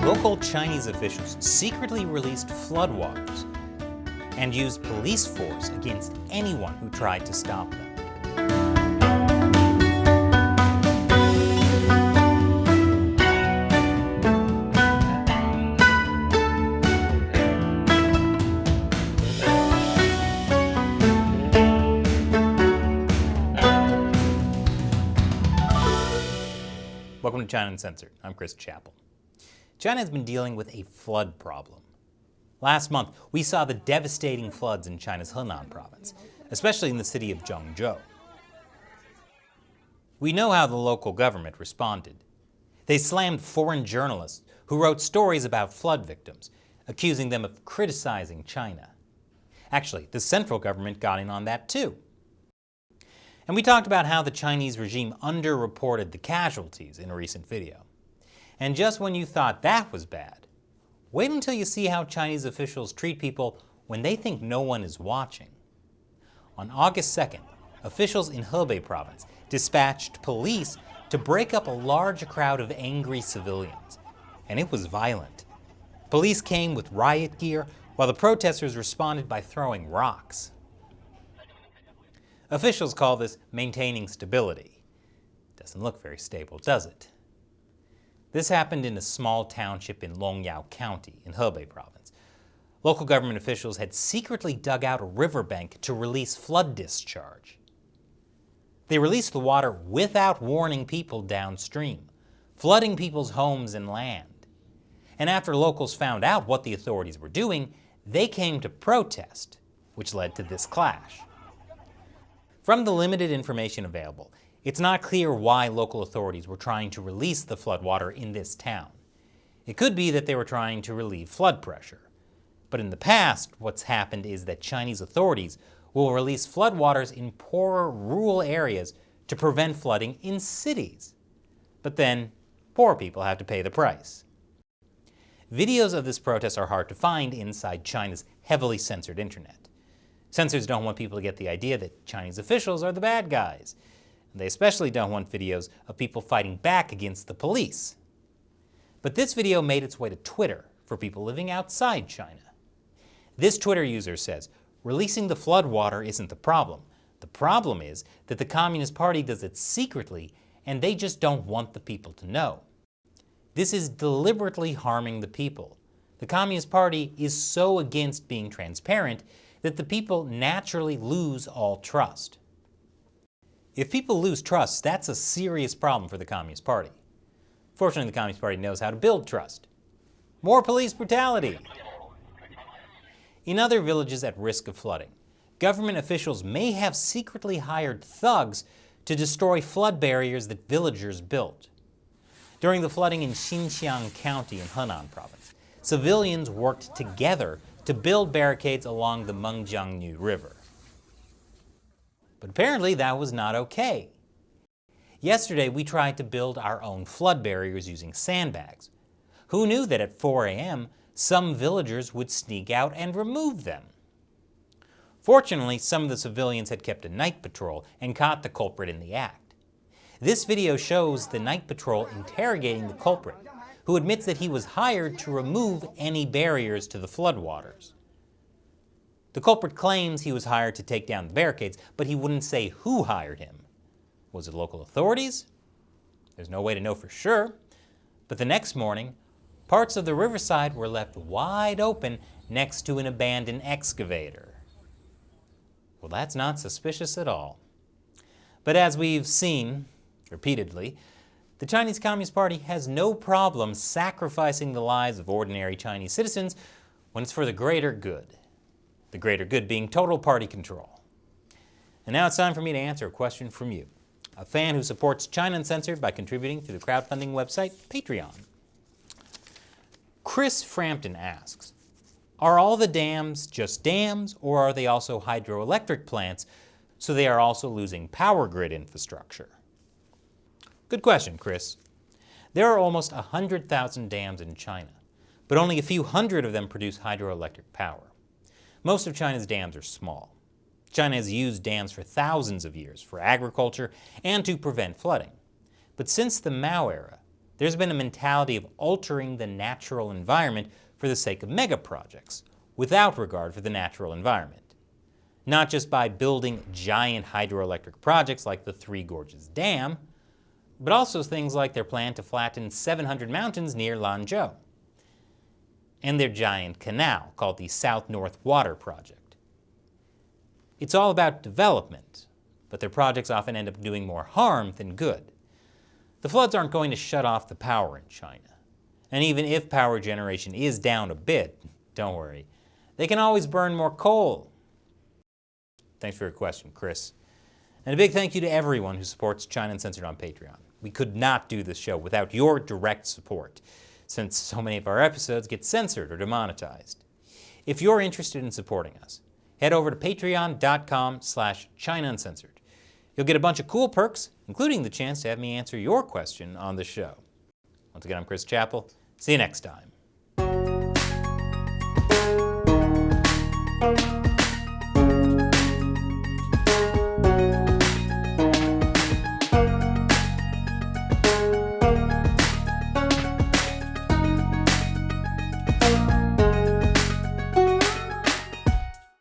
Local Chinese officials secretly released floodwaters and used police force against anyone who tried to stop them. Welcome to China Uncensored. I'm Chris Chappell. China has been dealing with a flood problem. Last month, we saw the devastating floods in China's Henan province, especially in the city of Zhengzhou. We know how the local government responded. They slammed foreign journalists who wrote stories about flood victims, accusing them of criticizing China. Actually, the central government got in on that too. And we talked about how the Chinese regime underreported the casualties in a recent video. And just when you thought that was bad, wait until you see how Chinese officials treat people when they think no one is watching. On August 2nd, officials in Hebei province dispatched police to break up a large crowd of angry civilians. And it was violent. Police came with riot gear, while the protesters responded by throwing rocks. Officials call this maintaining stability. Doesn't look very stable, does it? This happened in a small township in Longyao County in Hebei province. Local government officials had secretly dug out a riverbank to release flood discharge. They released the water without warning people downstream, flooding people's homes and land. And after locals found out what the authorities were doing, they came to protest, which led to this clash. From the limited information available, it's not clear why local authorities were trying to release the floodwater in this town. It could be that they were trying to relieve flood pressure. But in the past, what's happened is that Chinese authorities will release floodwaters in poorer rural areas to prevent flooding in cities. But then, poor people have to pay the price. Videos of this protest are hard to find inside China's heavily censored internet. Censors don't want people to get the idea that Chinese officials are the bad guys. And they especially don't want videos of people fighting back against the police. But this video made its way to Twitter for people living outside China. This Twitter user says, releasing the floodwater isn't the problem. The problem is that the Communist Party does it secretly and they just don't want the people to know. This is deliberately harming the people. The Communist Party is so against being transparent that the people naturally lose all trust. If people lose trust, that's a serious problem for the Communist Party. Fortunately, the Communist Party knows how to build trust. More police brutality. In other villages at risk of flooding, government officials may have secretly hired thugs to destroy flood barriers that villagers built. During the flooding in Xinjiang County in Henan province, civilians worked together to build barricades along the Mengjiang River. But apparently that was not okay. Yesterday we tried to build our own flood barriers using sandbags. Who knew that at 4 a.m. some villagers would sneak out and remove them? Fortunately, some of the civilians had kept a night patrol and caught the culprit in the act. This video shows the night patrol interrogating the culprit, who admits that he was hired to remove any barriers to the floodwaters. The culprit claims he was hired to take down the barricades, but he wouldn't say who hired him. Was it local authorities? There's no way to know for sure. But the next morning, parts of the riverside were left wide open next to an abandoned excavator. Well, that's not suspicious at all. But as we've seen repeatedly, the Chinese Communist Party has no problem sacrificing the lives of ordinary Chinese citizens when it's for the greater good. The greater good being total party control. And now it's time for me to answer a question from you, a fan who supports China Uncensored by contributing through the crowdfunding website Patreon. Chris Frampton asks, are all the dams just dams, or are they also hydroelectric plants, so they are also losing power grid infrastructure? Good question, Chris. There are almost 100,000 dams in China, but only a few hundred of them produce hydroelectric power. Most of China's dams are small. China has used dams for thousands of years for agriculture and to prevent flooding. But since the Mao era, there's been a mentality of altering the natural environment for the sake of mega projects, without regard for the natural environment. Not just by building giant hydroelectric projects like the Three Gorges Dam, but also things like their plan to flatten 700 mountains near Lanzhou, and their giant canal called the South-North Water Project. It's all about development, but their projects often end up doing more harm than good. The floods aren't going to shut off the power in China. And even if power generation is down a bit, don't worry, they can always burn more coal. Thanks for your question, Chris. And a big thank you to everyone who supports China Uncensored on Patreon. We could not do this show without your direct support, since so many of our episodes get censored or demonetized. If you're interested in supporting us, head over to patreon.com/China Uncensored. You'll get a bunch of cool perks, including the chance to have me answer your question on the show. Once again, I'm Chris Chappell. See you next time.